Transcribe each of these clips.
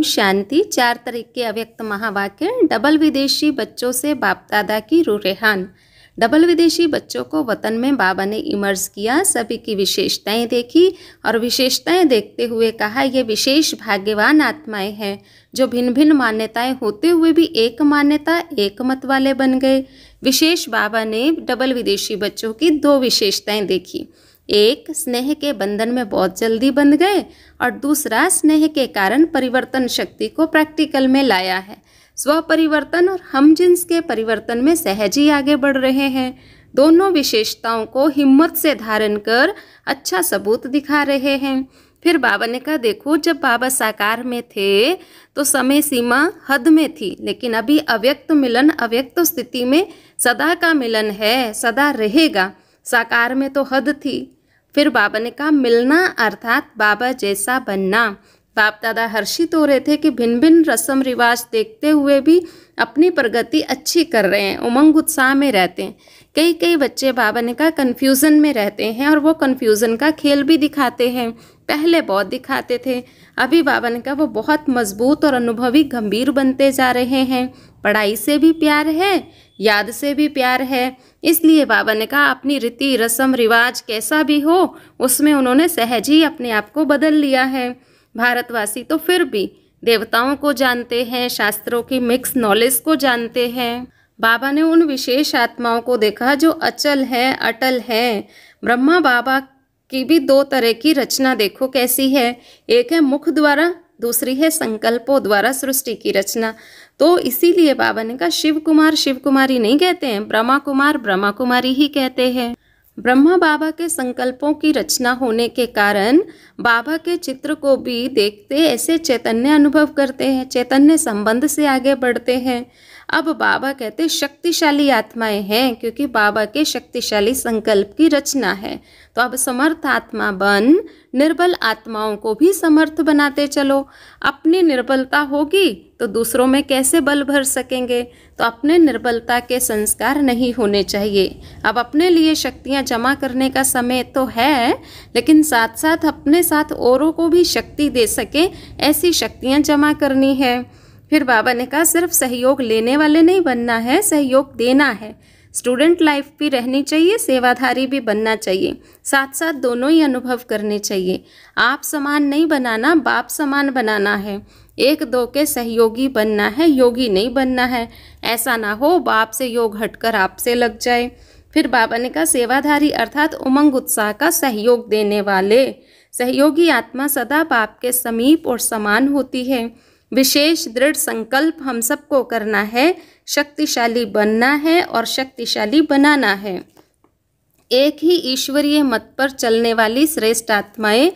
ओम शांति। 4 तारीख के अव्यक्त महावाक्य। डबल विदेशी बच्चों से बाप दादा की रूरेहान। डबल विदेशी बच्चों को वतन में बाबा ने इमर्ज किया, सभी की विशेषताएं देखी और विशेषताएं देखते हुए कहा, ये विशेष भाग्यवान आत्माएं हैं जो भिन्न भिन्न मान्यताएं होते हुए भी एक मान्यता एक मत वाले बन गए। विशेष बाबा ने डबल विदेशी बच्चों की 2 विशेषताएं देखी। एक, स्नेह के बंधन में बहुत जल्दी बंध गए और दूसरा, स्नेह के कारण परिवर्तन शक्ति को प्रैक्टिकल में लाया है। स्व परिवर्तन और हम जिन्स के परिवर्तन में सहज ही आगे बढ़ रहे हैं। दोनों विशेषताओं को हिम्मत से धारण कर अच्छा सबूत दिखा रहे हैं। फिर बाबा ने कहा, देखो जब बाबा साकार में थे तो समय सीमा हद में थी, लेकिन अभी अव्यक्त मिलन अव्यक्त स्थिति में सदा का मिलन है, सदा रहेगा। साकार में तो हद थी। फिर बाबा ने कहा, मिलना अर्थात बाबा जैसा बनना। बाप दादा हर्षित हो रहे थे कि भिन्न भिन्न रस्म रिवाज देखते हुए भी अपनी प्रगति अच्छी कर रहे हैं, उमंग उत्साह में रहते हैं। कई बच्चे बाबा ने कहा कन्फ्यूज़न में रहते हैं और वो कन्फ्यूज़न का खेल भी दिखाते हैं। पहले बहुत दिखाते थे, अभी बाबा ने कहा वो बहुत मजबूत और अनुभवी गंभीर बनते जा रहे हैं। पढ़ाई से भी प्यार है, याद से भी प्यार है। इसलिए बाबा ने कहा अपनी रीति रस्म रिवाज कैसा भी हो उसमें उन्होंने सहज ही अपने आप को बदल लिया है। भारतवासी तो फिर भी देवताओं को जानते हैं, शास्त्रों की मिक्स नॉलेज को जानते हैं। बाबा ने उन विशेष आत्माओं को देखा जो अचल है, अटल है। ब्रह्मा बाबा की भी 2 तरह की रचना देखो कैसी है। एक है मुख द्वारा, दूसरी है संकल्पों द्वारा सृष्टि की रचना। तो इसीलिए बाबा ने कहा शिव कुमार शिव कुमारी नहीं कहते हैं, ब्रह्मा कुमार ब्रह्मा कुमारी ही कहते हैं। ब्रह्मा बाबा के संकल्पों की रचना होने के कारण बाबा के चित्र को भी देखते ऐसे चैतन्य अनुभव करते हैं, चैतन्य संबंध से आगे बढ़ते हैं। अब बाबा कहते शक्तिशाली आत्माएं हैं क्योंकि बाबा के शक्तिशाली संकल्प की रचना है। तो अब समर्थ आत्मा बन निर्बल आत्माओं को भी समर्थ बनाते चलो। अपनी निर्बलता होगी तो दूसरों में कैसे बल भर सकेंगे। तो अपने निर्बलता के संस्कार नहीं होने चाहिए। अब अपने लिए शक्तियां जमा करने का समय तो है, लेकिन साथ साथ अपने साथ औरों को भी शक्ति दे सके ऐसी शक्तियां जमा करनी है। फिर बाबा ने कहा सिर्फ सहयोग लेने वाले नहीं बनना है, सहयोग देना है। स्टूडेंट लाइफ भी रहनी चाहिए, सेवाधारी भी बनना चाहिए, साथ साथ दोनों ही अनुभव करने चाहिए। आप समान नहीं बनाना, बाप समान बनाना है। 1-2 के सहयोगी बनना है, योगी नहीं बनना है। ऐसा ना हो बाप से योग हटकर आपसे लग जाए। फिर बाबा ने कहा सेवाधारी अर्थात उमंग उत्साह का सहयोग देने वाले। सहयोगी आत्मा सदा बाप के समीप और समान होती है। विशेष दृढ़ संकल्प हम सबको करना है, शक्तिशाली बनना है और शक्तिशाली बनाना है। एक ही ईश्वरीय मत पर चलने वाली श्रेष्ठ आत्माएं।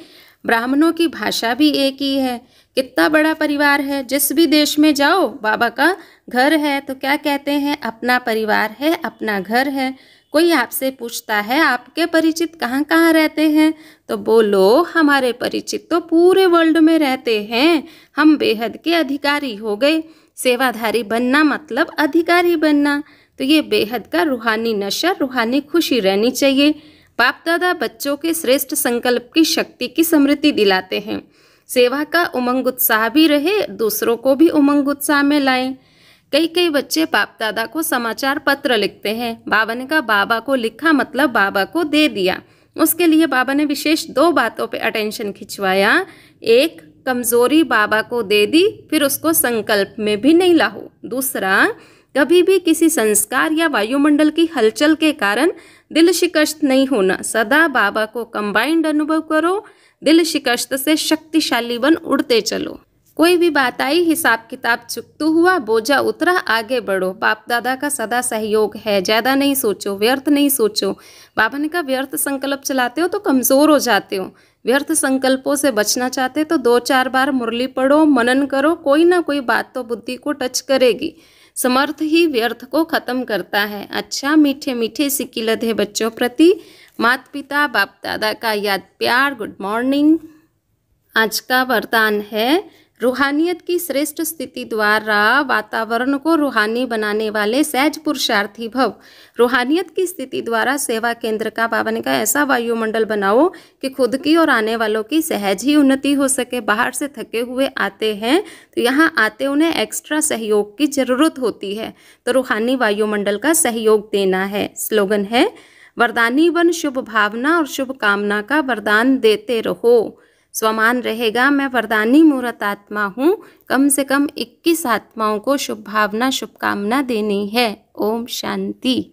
ब्राह्मणों की भाषा भी एक ही है। कितना बड़ा परिवार है, जिस भी देश में जाओ बाबा का घर है तो क्या कहते हैं, अपना परिवार है, अपना घर है। कोई आपसे पूछता है आपके परिचित कहाँ कहाँ रहते हैं, तो बोलो हमारे परिचित तो पूरे वर्ल्ड में रहते हैं, हम बेहद के अधिकारी हो गए। सेवाधारी बनना मतलब अधिकारी बनना। तो ये बेहद का रूहानी नशा, रूहानी खुशी रहनी चाहिए। बाप दादा बच्चों के श्रेष्ठ संकल्प की शक्ति की स्मृति दिलाते हैं। सेवा का उमंग उत्साह भी रहे, दूसरों को भी उमंग उत्साह में लाएं। कई बच्चे बाप दादा को समाचार पत्र लिखते हैं। बाबा ने कहा बाबा को लिखा मतलब बाबा को दे दिया। उसके लिए बाबा ने विशेष 2 बातों पे अटेंशन खिंचवाया। एक, कमजोरी बाबा को दे दी, फिर उसको संकल्प में भी नहीं लाओ। दूसरा, कभी भी किसी संस्कार या वायुमंडल की हलचल के कारण दिल शिकस्त नहीं होना। सदा बाबा को कंबाइंड अनुभव करो, दिल शिकस्त से शक्तिशाली बन उड़ते चलो। कोई भी बात आई, हिसाब किताब चुकतू हुआ, बोझा उतरा, आगे बढ़ो। बाप दादा का सदा सहयोग है, ज़्यादा नहीं सोचो, व्यर्थ नहीं सोचो। बाबा ने कहा व्यर्थ संकल्प चलाते हो तो कमज़ोर हो जाते हो। व्यर्थ संकल्पों से बचना चाहते तो 2-4 बार मुरली पढ़ो, मनन करो, कोई ना कोई बात तो बुद्धि को टच करेगी। समर्थ ही व्यर्थ को खत्म करता है। अच्छा, मीठे मीठे सिक्की लदे बच्चों प्रति माता पिता बाप दादा का याद प्यार। Good morning. आज का वरदान है रूहानियत की श्रेष्ठ स्थिति द्वारा वातावरण को रूहानी बनाने वाले सहज पुरुषार्थी भव। रूहानियत की स्थिति द्वारा सेवा केंद्र का पावन का ऐसा वायुमंडल बनाओ कि खुद की और आने वालों की सहज ही उन्नति हो सके। बाहर से थके हुए आते हैं तो यहाँ आते उन्हें एक्स्ट्रा सहयोग की जरूरत होती है, तो रूहानी वायुमंडल का सहयोग देना है। स्लोगन है, वरदानी बन शुभ भावना और शुभ कामना का वरदान देते रहो। स्वमान रहेगा, मैं वरदानी मूर्त आत्मा हूँ। कम से कम 21 आत्माओं को शुभ भावना शुभकामना देनी है। ओम शांति।